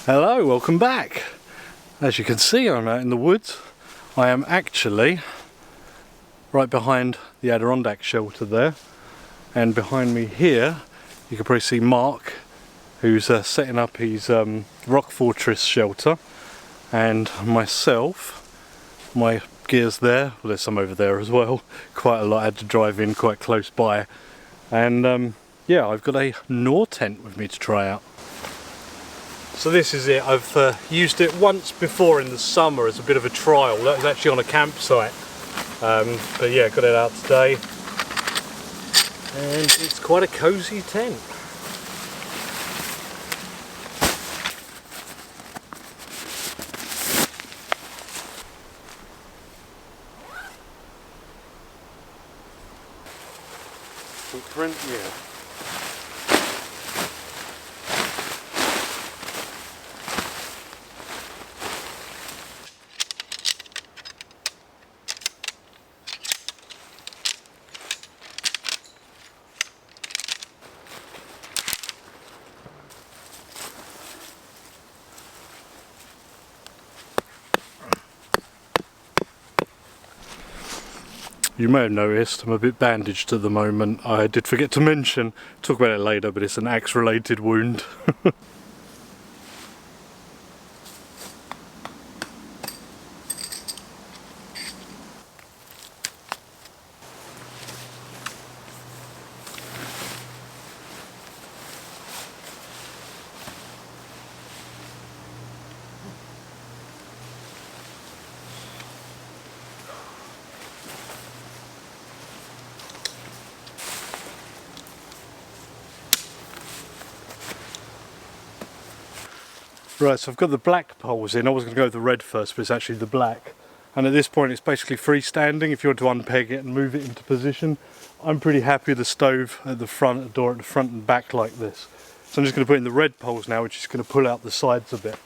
Hello, welcome back. As you can see, I'm out in the woods. I am actually right behind the Adirondack shelter there, and behind me here you can probably see Mark, who's setting up his rock fortress shelter, and myself, my gear's there. Well, there's some over there as well, quite a lot. I had to drive in quite close by, and yeah, I've got a NorTent with me to try out. So this is it. I've used it once before in the summer as a bit of a trial. That was actually on a campsite, but yeah, got it out today, and it's quite a cosy tent. Footprint, yeah. You may have noticed I'm a bit bandaged at the moment. I did forget to mention, talk about it later, but it's an axe related wound. Right, so I've got the black poles in. I was going to go with the red first, but it's actually the black. And at this point it's basically freestanding if you want to unpeg it and move it into position. I'm pretty happy with the stove at the front, the door at the front and back like this. So I'm just going to put in the red poles now, which is going to pull out the sides a bit.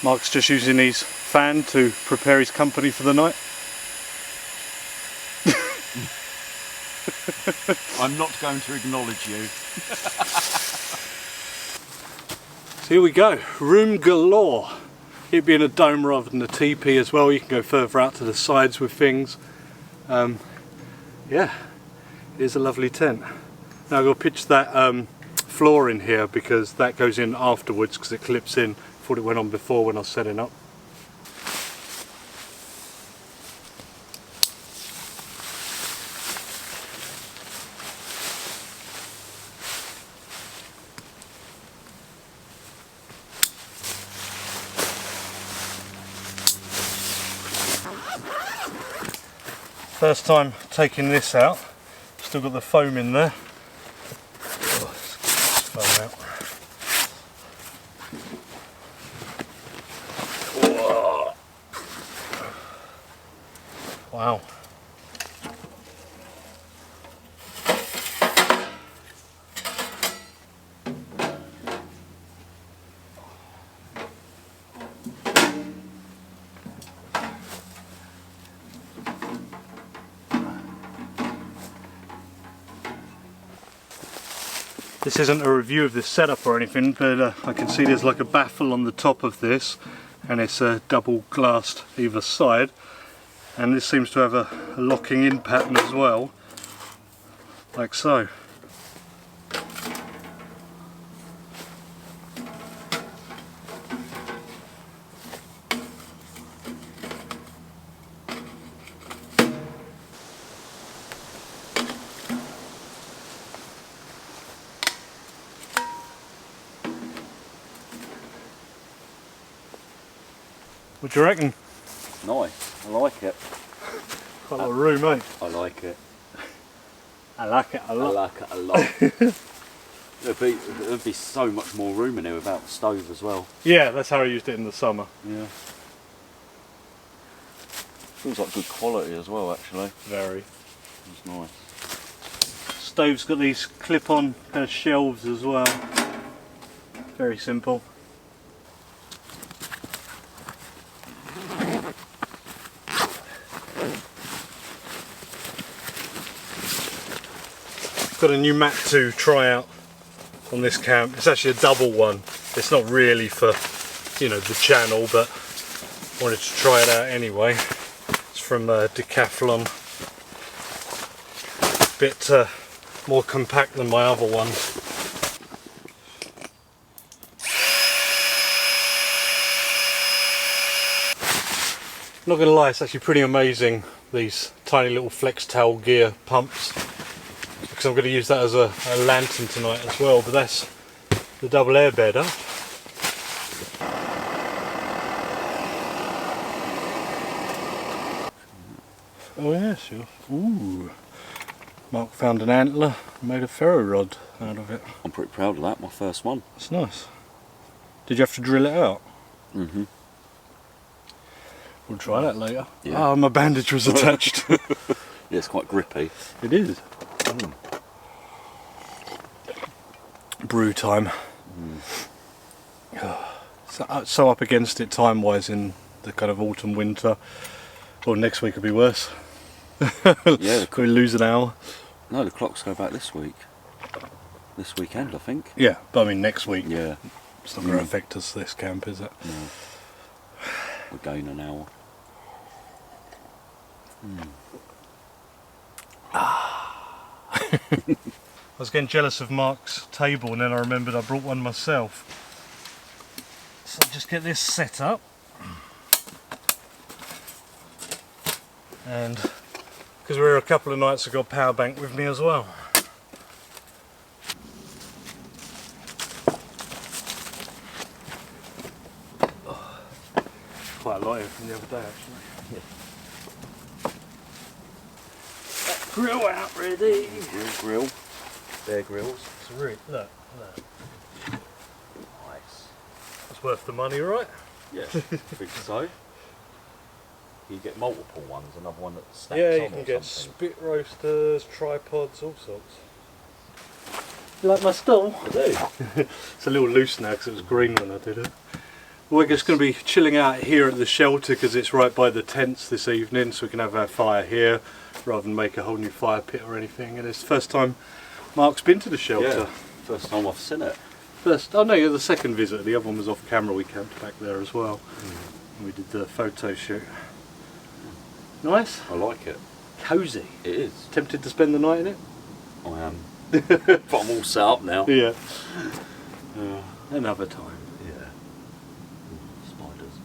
Mark's just using his fan to prepare his company for the night. I'm not going to acknowledge you. So here we go, room galore. It being a dome rather than a teepee as well, you can go further out to the sides with things. Yeah, it is a lovely tent. Now I've got to pitch that floor in here because that goes in afterwards because it clips in. Thought it went on before when I was setting up. First time taking this out, still got the foam in there. Oh, foam out. Wow. This isn't a review of this setup or anything, but I can see there's like a baffle on the top of this, and it's double glassed either side. And this seems to have a locking in pattern as well, like so. What do you reckon? Nice, I like it. Quite a lot of room, eh? I like it. I like it a I lot. like it a lot. There'd be so much more room in here without the stove as well. Yeah, that's how I used it in the summer. Yeah. Feels like good quality as well, actually. Very. It's nice. Stove's got these clip-on kind of shelves as well. Very simple. Got a new mat to try out on this camp. It's actually a double one. It's not really for, you know, the channel, but wanted to try it out anyway. It's from Decathlon. Bit more compact than my other one. Not gonna lie, it's actually pretty amazing, these tiny little flex towel gear pumps, because I'm going to use that as a lantern tonight as well. But that's the double air bed up. Oh yeah, sure. Ooh. Mark found an antler and made a ferro rod out of it. I'm pretty proud of that, my first one. That's nice. Did you have to drill it out? Mm-hmm. We'll try that later. Yeah. Oh, my bandage was attached. Yeah, it's quite grippy. It is. Brew time. So up against it time-wise in the kind of autumn winter. Well, next week will be worse. Yeah. Could we lose an hour? No, the clocks go back this week. This weekend, I think. Yeah, but I mean next week. Yeah. It's not going to affect us this camp, is it? No. We'll gain an hour. I was getting jealous of Mark's table, and then I remembered I brought one myself. So I'll just get this set up. And because we were a couple of nights, I got a power bank with me as well. Quite a lot here from the other day, actually. Yeah. Grill out ready. Grill. Bear grills. It's really, look. Nice. That's worth the money, right? Yeah, I think so. You get multiple ones, another one that stacks Yeah, on you can or get something. spit roasters, tripods, all sorts. You like my stall? I do. It's a little loose now because it was green when I did it. We're just going to be chilling out here at the shelter because it's right by the tents this evening, so we can have our fire here rather than make a whole new fire pit or anything. And it's the first time Mark's been to the shelter. Yeah, first time I've seen it. Oh no, you're the second visit. The other one was off camera. We camped back there as well. And we did the photo shoot. Nice. I like it. Cosy. It is. Tempted to spend the night in it? I am. But I'm all set up now. Yeah. Another time. Yeah. Spiders.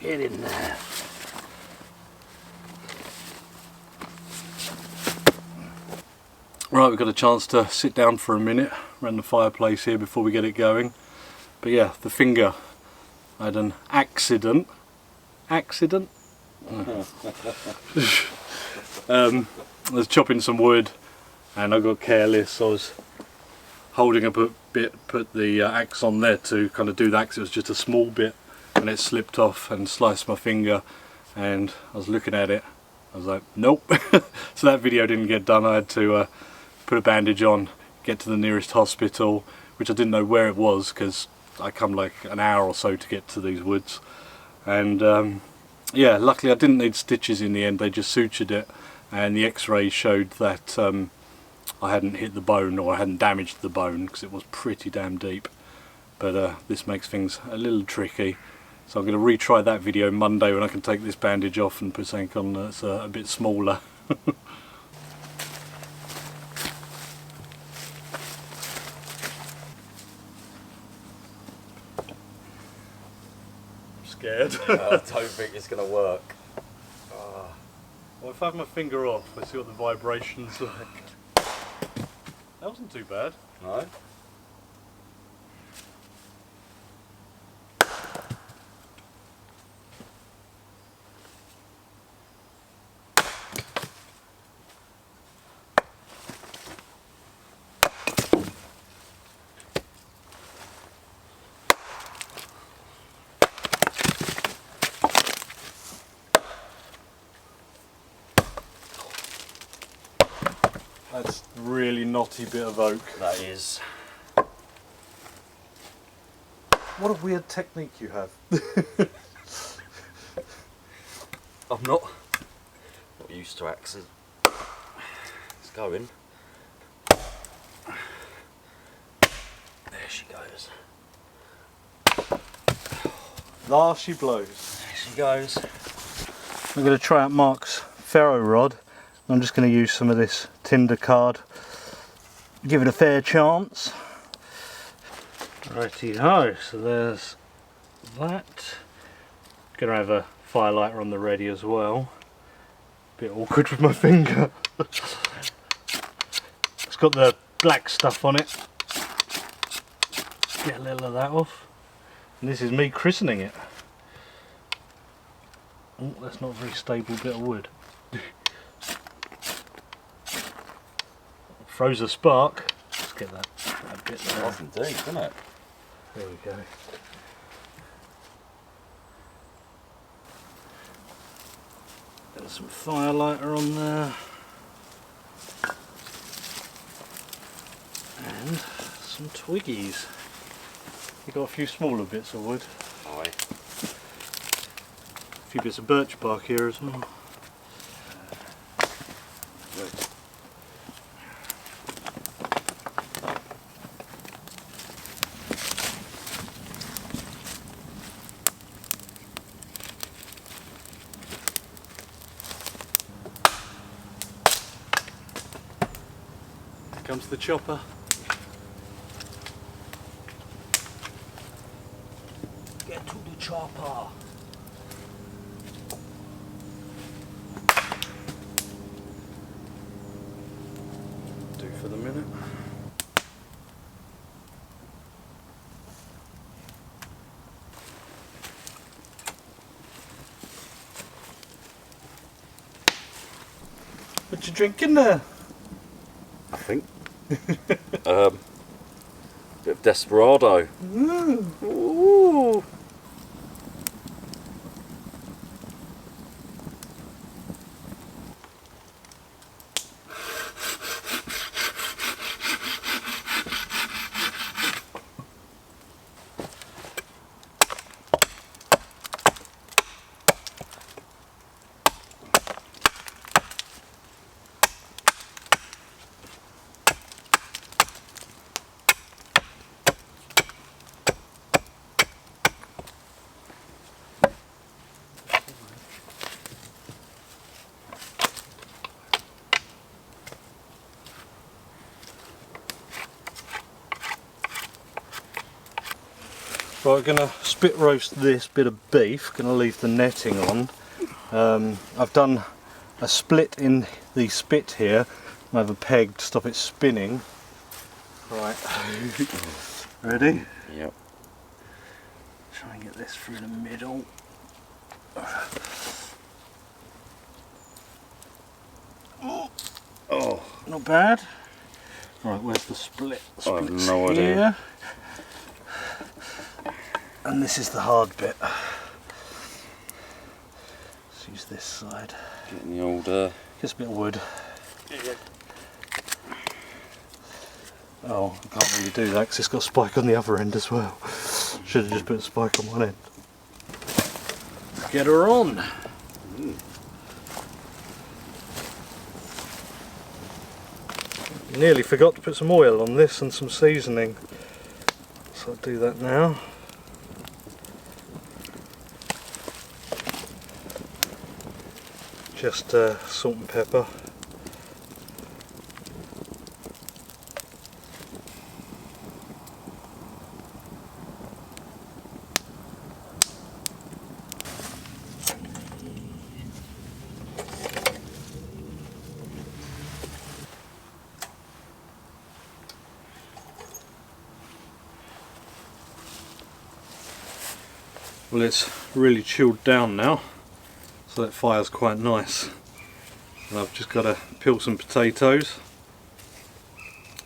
Get in there. Right, we've got a chance to sit down for a minute around the fireplace here before we get it going. But yeah, the finger. I had an accident. Accident? I was chopping some wood and I got careless. I was holding a bit, put the axe on there to kind of do that because it was just a small bit, and it slipped off and sliced my finger, and I was looking at it. I was like, nope. So that video didn't get done. I had to put a bandage on, get to the nearest hospital, which I didn't know where it was because I come like an hour or so to get to these woods. And yeah, luckily I didn't need stitches in the end. They just sutured it, and the x-ray showed that I hadn't hit the bone, or I hadn't damaged the bone, because it was pretty damn deep. But this makes things a little tricky. So I'm going to retry that video Monday when I can take this bandage off and put something on that's a bit smaller. Just scared. I don't think it's going to work. Well, if I have my finger off, I see what the vibration's like. That wasn't too bad. No? That's a really knotty bit of oak. That is. What a weird technique you have. I'm not used to axes. It's going. There she goes. There she blows. There she goes. I'm going to try out Mark's ferro rod. I'm just going to use some of this tinder card. Give it a fair chance. Righty ho, so there's that. Gonna have a firelighter on the ready as well. Bit awkward with my finger. It's got the black stuff on it. Get a little of that off. And this is me christening it. Oh, that's not a very stable bit of wood. Froze a spark. Let's get that bit there. Off indeed, doesn't it? There we go. There's some firelighter on there. And some twiggies. You've got a few smaller bits of wood. Aye. A few bits of birch bark here as well. Here comes the chopper. Get to the chopper. Do for the minute. What you drinking there? I think. Bit of Desperado. Ooh. Right, we're going to spit roast this bit of beef, going to leave the netting on. I've done a split in the spit here. I have a peg to stop it spinning. Right, ready? Yep. Try and get this through the middle. Oh, not bad. Right, where's the split? I have Split's no idea. here. And this is the hard bit. Let's use this side. Getting the old. Just a bit of wood. Oh, I can't really do that because it's got a spike on the other end as well. Should have just put a spike on one end. Get her on. Nearly forgot to put some oil on this and some seasoning. So I'll do that now. Just salt and pepper. Well, it's really chilled down now, so that fire's quite nice. And I've just got to peel some potatoes.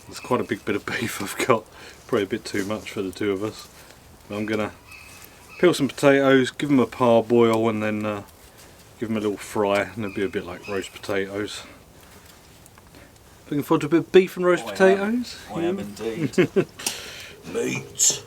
There's quite a big bit of beef I've got, probably a bit too much for the two of us. But I'm going to peel some potatoes, give them a parboil, and then give them a little fry, and they'll be a bit like roast potatoes. Looking forward to a bit of beef and roast potatoes? I am indeed. Meat.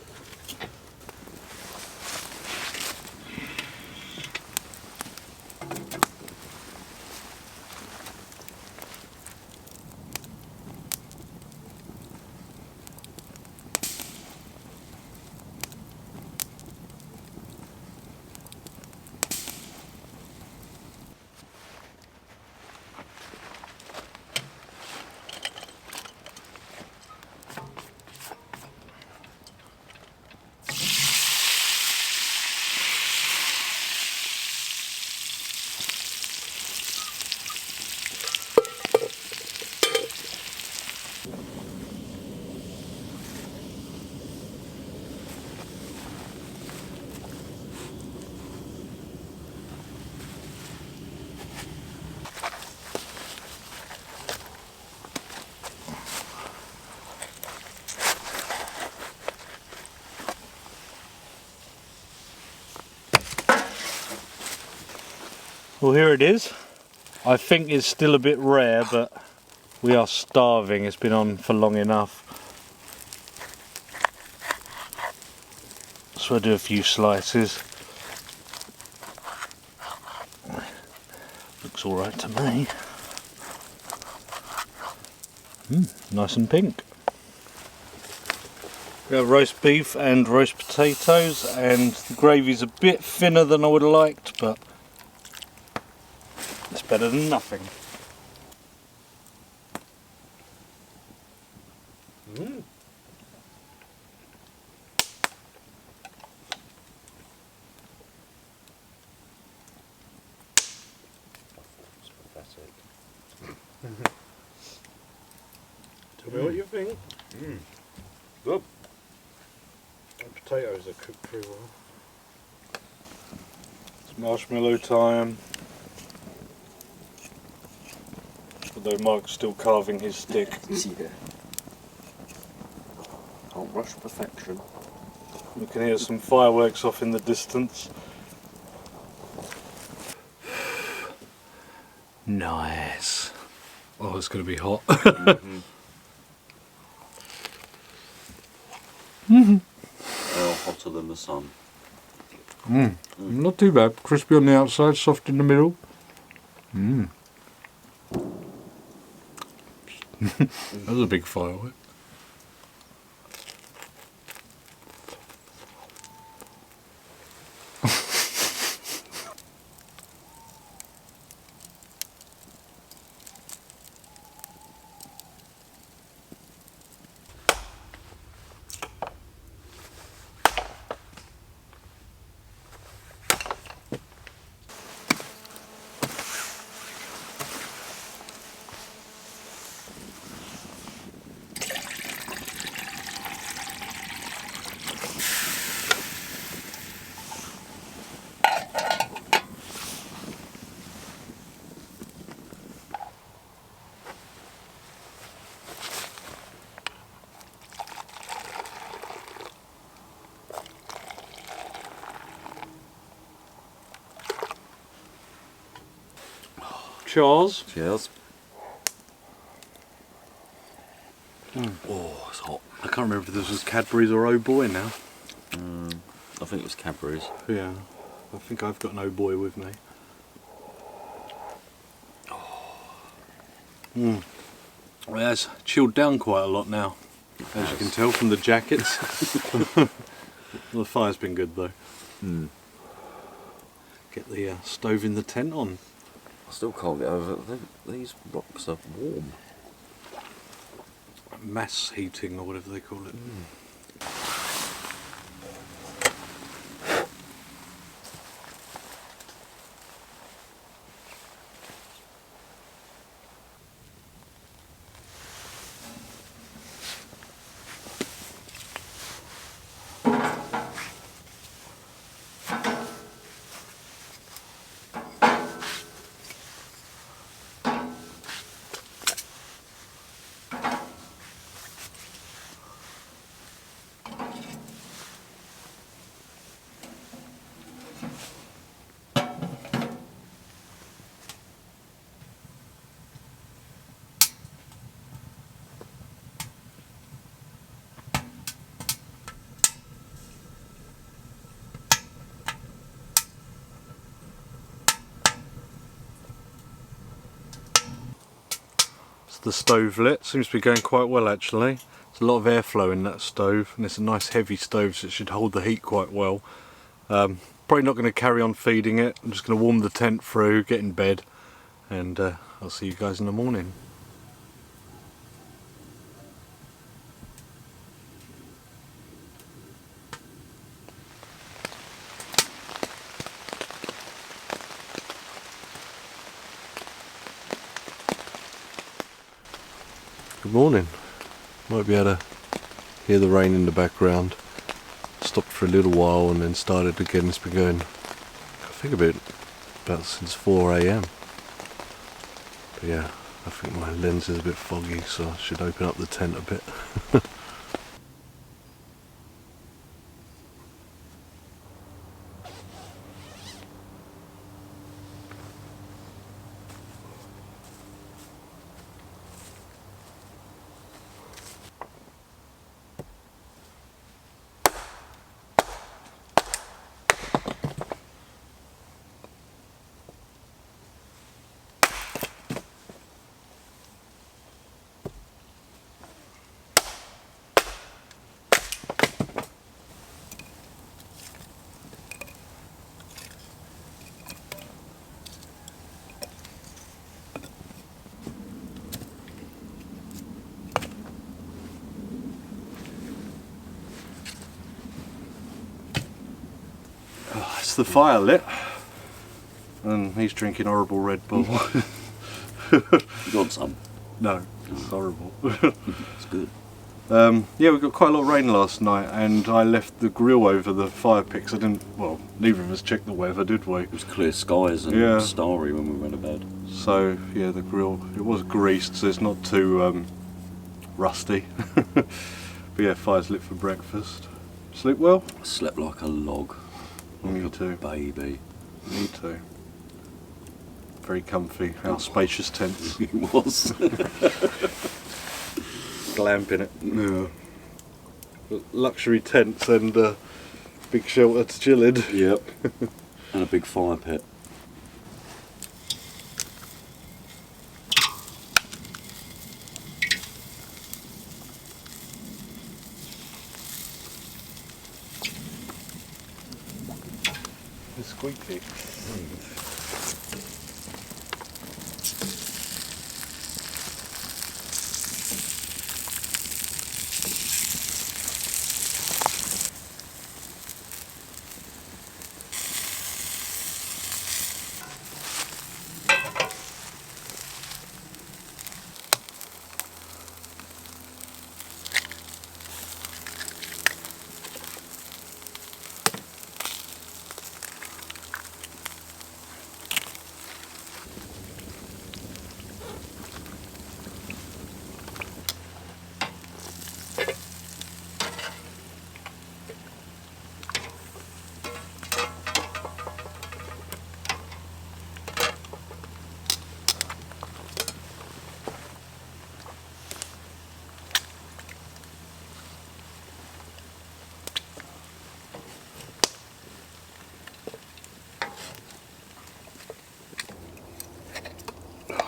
Well, here it is. I think it's still a bit rare, but we are starving. It's been on for long enough. So I'll do a few slices. Looks alright to me. Nice and pink. We have roast beef and roast potatoes, and the gravy's a bit thinner than I would have liked, but it's better than nothing. It's pathetic. Tell me what you think. Good. The potatoes are cooked pretty well. It's marshmallow time. Although Mark's still carving his stick. Yeah. Can't rush perfection. We can hear some fireworks off in the distance. Nice. Oh, it's going to be hot. Well, hotter than the sun. Not too bad. Crispy on the outside, soft in the middle. That was a big firework. Cheers. Cheers. Oh, it's hot. I can't remember if this was Cadbury's or Oh Boy now. I think it was Cadbury's. Yeah, I think I've got an Oh Boy with me. Well, that's chilled down quite a lot now, as you can tell from the jackets. The fire's been good though. Get the stove in the tent on. I still can't get over it. These rocks are warm. Mass heating or whatever they call it. the stove lit. Seems to be going quite well actually. There's a lot of airflow in that stove, and it's a nice heavy stove, so it should hold the heat quite well. Probably not going to carry on feeding it. I'm just going to warm the tent through, get in bed, and I'll see you guys in the morning. Good morning. Might be able to hear the rain in the background. Stopped for a little while and then started again. It's been going, I think, about since 4 AM. But yeah, I think my lens is a bit foggy, so I should open up the tent a bit. It's the fire lit, and he's drinking horrible Red Bull. You got some? No, it's horrible. It's good. Yeah, we got quite a lot of rain last night, and I left the grill over the fire pits. I didn't, well, neither of us checked the weather, did we? It was clear skies and starry when we went to bed. So, yeah, the grill, it was greased, so it's not too rusty. But yeah, fire's lit for breakfast. Sleep well? I slept like a log. Me Like too. a baby. Me too. Very comfy, our spacious tents. It was. Glamping it. Yeah. Luxury tents and big shelter to chill in. Yep. And a big fire pit. It's squeaky.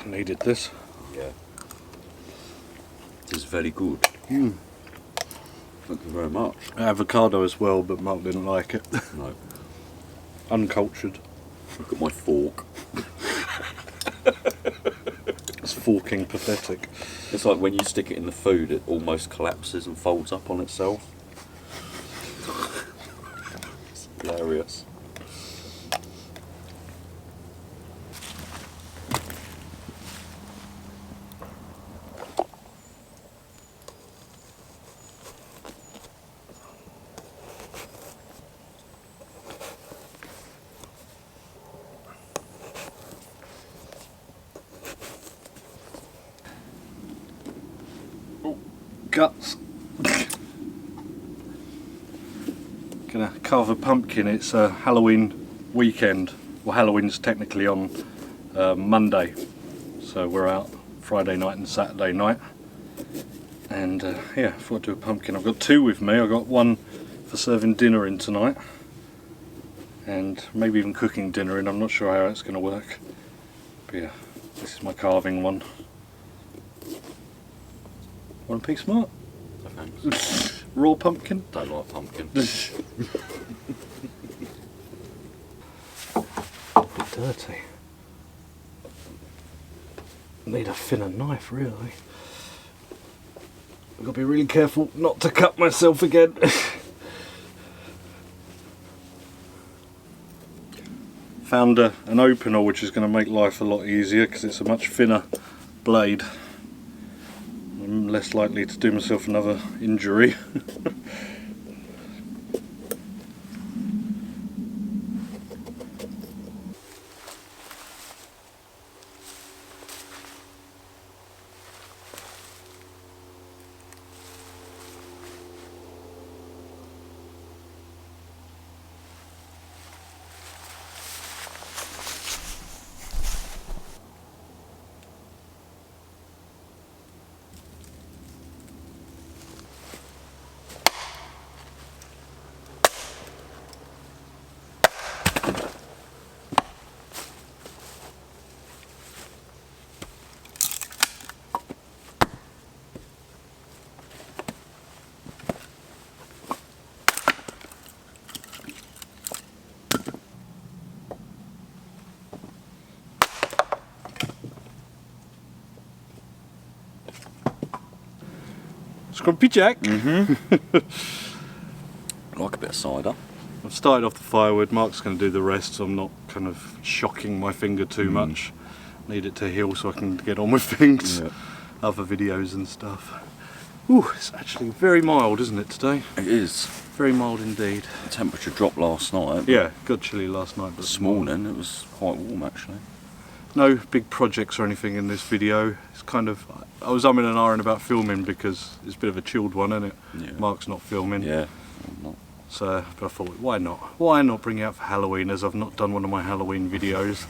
Needed this. Yeah. It is very good. Mm. Thank you very much. Avocado as well, but Mark didn't like it. No. Uncultured. Look at my fork. It's forking pathetic. It's like when you stick it in the food, it almost collapses and folds up on itself. It's hilarious. Guts. Gonna carve a pumpkin. It's a Halloween weekend. Well, Halloween's technically on Monday, so we're out Friday night and Saturday night. And yeah, I thought I'd do a pumpkin. I've got two with me. I've got one for serving dinner in tonight, and maybe even cooking dinner in. I'm not sure how it's going to work. But yeah, this is my carving one. Want a piece, Mark? No thanks. Raw pumpkin? Don't like pumpkin. Bit dirty. Need a thinner knife, really. I've got to be really careful not to cut myself again. Found an opener which is going to make life a lot easier because it's a much thinner blade. I'm less likely to do myself another injury. Scrumpy Jack. Like a bit of cider. I've started off the firewood, Mark's going to do the rest, so I'm not kind of shocking my finger too much. Need it to heal so I can get on with things, other videos and stuff. Ooh, it's actually very mild, isn't it, today? It is. Very mild indeed. The temperature dropped last night. Yeah, got chilly last night. But This morning it was quite warm actually. No big projects or anything in this video. It's kind of, I was umming and ahhing about filming because it's a bit of a chilled one, isn't it? Yeah. Mark's not filming. Yeah. I'm not. So, but I thought, why not? Why not bring it out for Halloween, as I've not done one of my Halloween videos,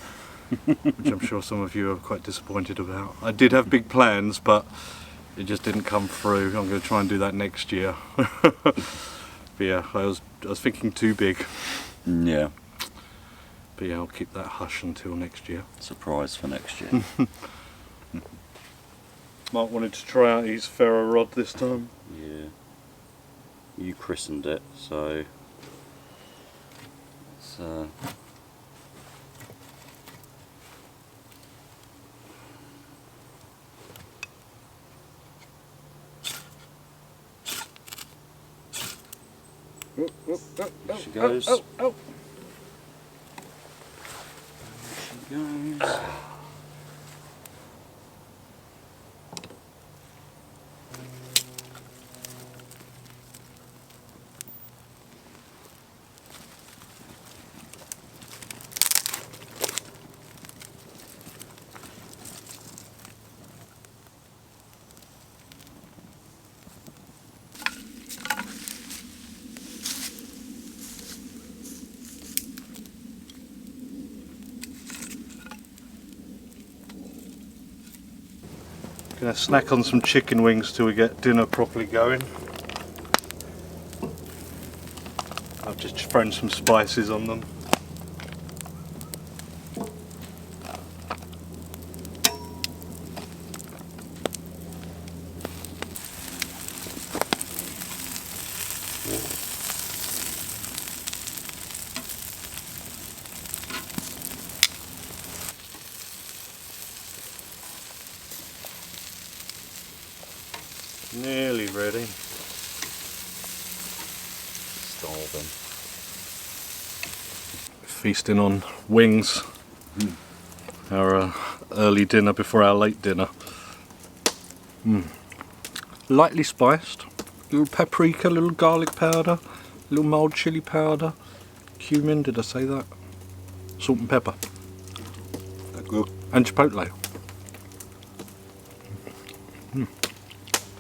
which I'm sure some of you are quite disappointed about. I did have big plans, but it just didn't come through. I'm going to try and do that next year. But yeah, I was thinking too big. Yeah. But yeah, I'll keep that hush until next year. Surprise for next year. Mark wanted to try out his ferro rod this time. Yeah. You christened it, so it's there she goes. Oh, oh. There she goes. Gonna snack on some chicken wings till we get dinner properly going. I've just thrown some spices on them. Nearly ready. Starving. Feasting on wings. Our early dinner before our late dinner. Lightly spiced. Little paprika, little garlic powder, little mild chili powder, cumin, did I say that? Salt and pepper. Good. And chipotle.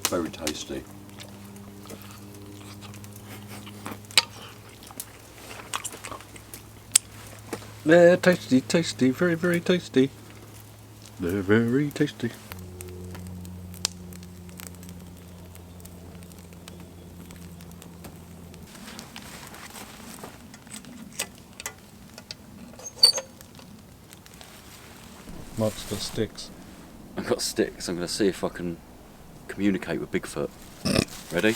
Very tasty. They're tasty, tasty, very, very tasty. They're very tasty. Mark's got sticks. I've got sticks. I'm going to see if I can communicate with Bigfoot. Ready?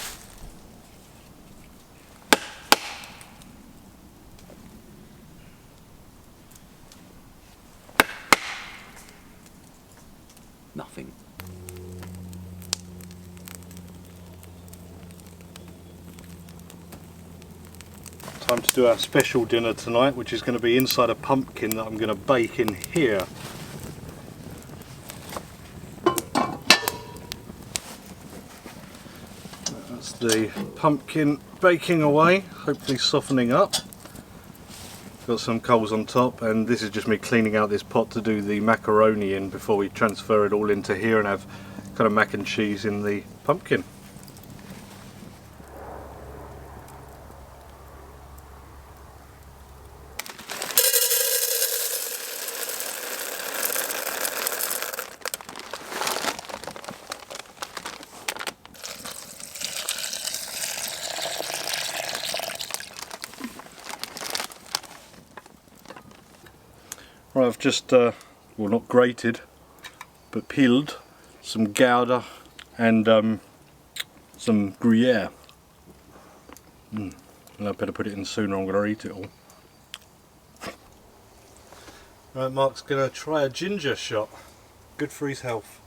Nothing. Time to do our special dinner tonight, which is going to be inside a pumpkin that I'm going to bake in here. That's the pumpkin baking away, hopefully softening up. Got some coals on top, and this is just me cleaning out this pot to do the macaroni in before we transfer it all into here and have kind of mac and cheese in the pumpkin. Right, I've just, well, not grated, but peeled some Gouda and some Gruyere. And I better put it in sooner, I'm going to eat it all. Right, Mark's going to try a ginger shot. Good for his health.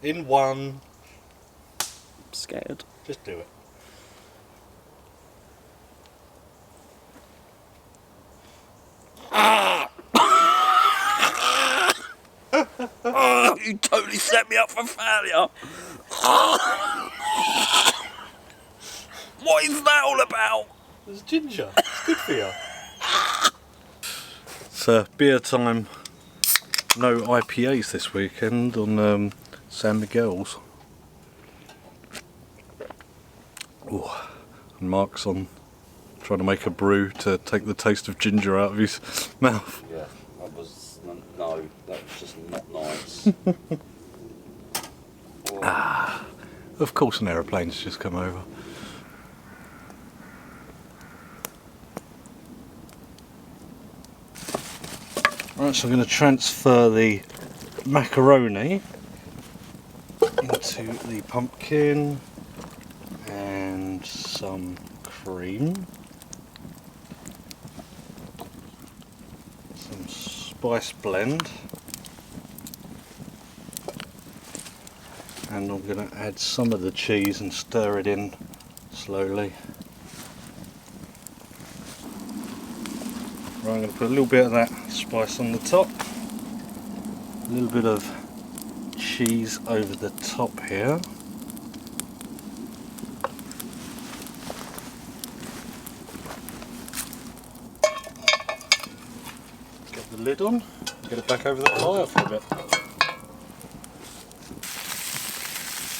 In one. I'm scared. Just do it. Oh, you totally set me up for failure. What is that all about? It's ginger. It's good for you. It's beer time. No IPAs this weekend on San Miguel's. Ooh. And Mark's on trying to make a brew to take the taste of ginger out of his mouth. Yeah, that was no, that was just not nice. Ah, of course an aeroplane's just come over. Right, so I'm going to transfer the macaroni into the pumpkin and some cream, some spice blend, and I'm going to add some of the cheese and stir it in slowly. Right, I'm going to put a little bit of that spice on the top, a little bit of cheese over the top here. Get the lid on, get it back over the fire for a bit.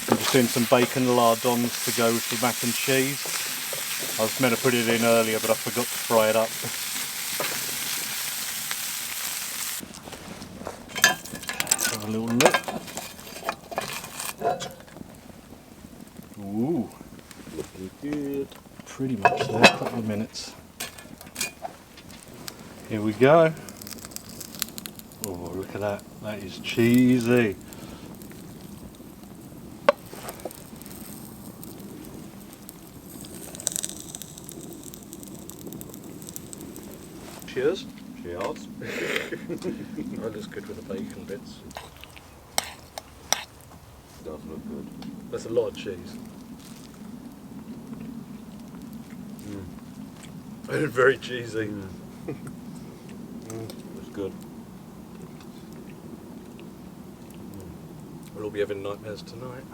I'm just doing some bacon lardons to go with the mac and cheese. I was meant to put it in earlier, but I forgot to fry it up. Have a little look. Ooh, looking good. Pretty much there, a couple of minutes. Here we go. Oh, look at that. That is cheesy. Cheers. Cheers. That looks good with the bacon bits. Does look good. That's a lot of cheese. Very cheesy. That's good. We'll all be having nightmares tonight.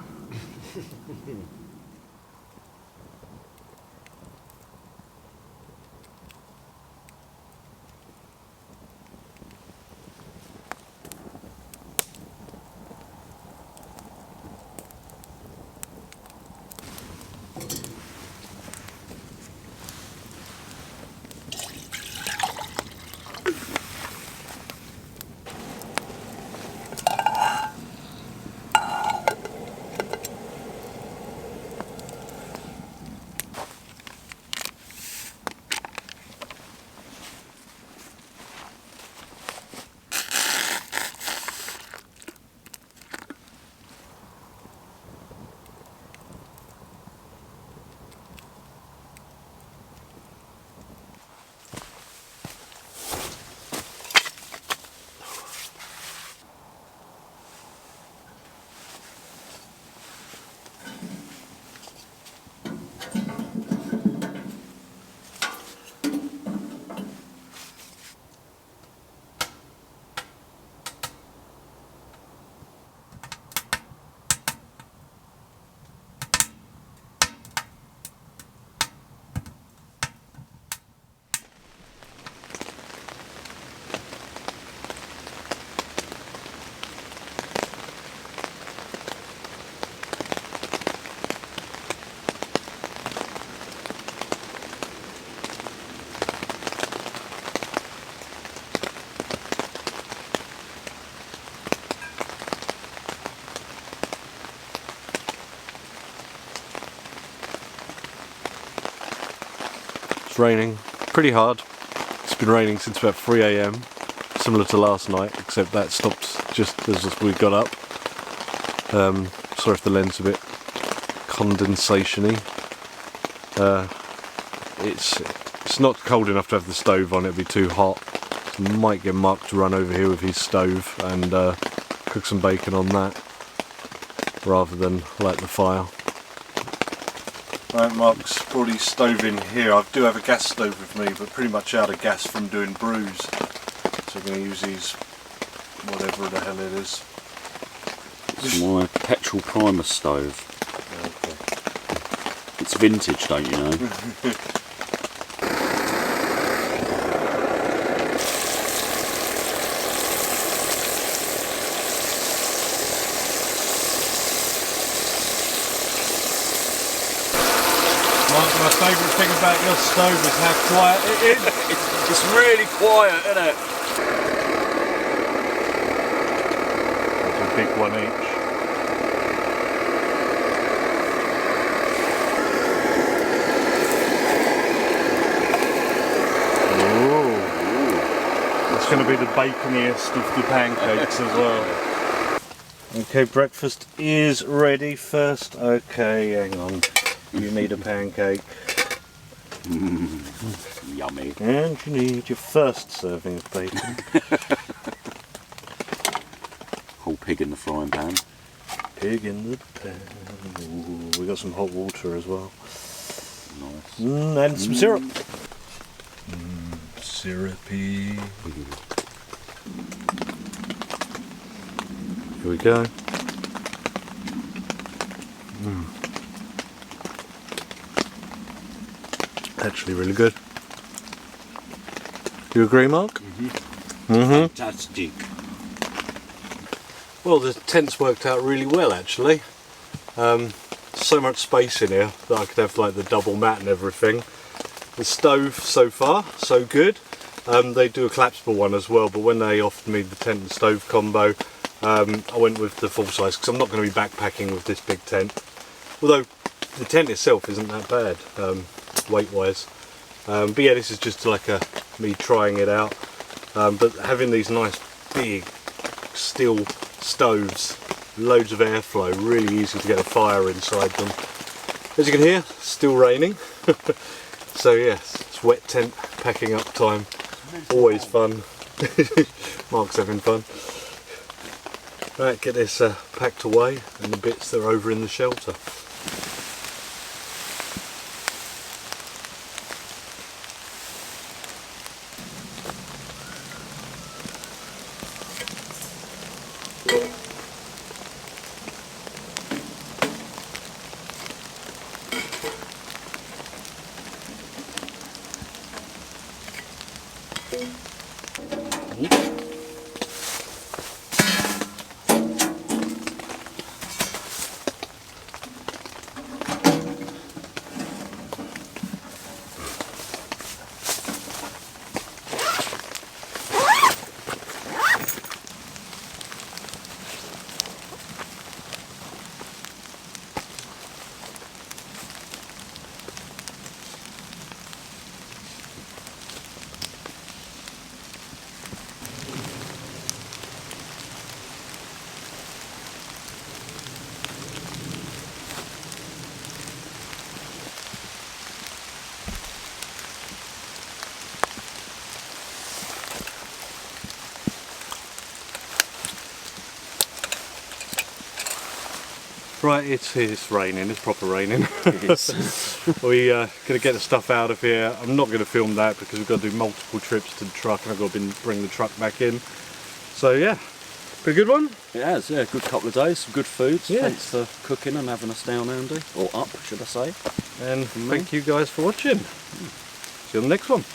It's raining pretty hard. It's been raining since about 3 AM, similar to last night, except that stopped just as we got up. Sorry if the lens is a bit condensation-y. It's not cold enough to have the stove on, it'd be too hot. Might get Mark to run over here with his stove and cook some bacon on that rather than light the fire. Right, Mark's brought his stove in here. I do have a gas stove with me, but pretty much out of gas from doing brews. So I'm going to use his, whatever the hell it is. It's my petrol primer stove. Okay. It's vintage, don't you know? My favourite thing about your stove is how quiet it is. It's really quiet, isn't it? That's a big one each. Ooh. That's going to be the baconiest of the pancakes as well. Okay, breakfast is ready first. Okay, hang on. You need a pancake. Yummy. And you need your first serving of bacon. Whole pig in the frying pan. Pig in the pan. Ooh, we got some hot water as well. Nice. And some syrup. Syrupy. Here we go. Actually really good. Do you agree, Mark? Fantastic. Well, the tent's worked out really well actually. So much space in here that I could have like the double mat and everything. The stove so far, so good. They do a collapsible one as well, but when they offered me the tent and stove combo, I went with the full size because I'm not going to be backpacking with this big tent. Although the tent itself isn't that bad. Weight wise, but yeah, this is just like me trying it out, but having these nice big steel stoves, loads of airflow, really easy to get a fire inside them. As you can hear, still raining. So yes, it's wet tent packing up time, always fun. Mark's having fun. Right, get this packed away and the bits that are over in the shelter. Right, it's raining, it's proper raining. We're going to get the stuff out of here. I'm not going to film that because we've got to do multiple trips to the truck and I've got to bring the truck back in. So yeah, been a good one? It has, yeah, good couple of days, some good foods. Yeah. Thanks for cooking and having us down, Andy. Or up, should I say. And thank you guys for watching. See you on the next one.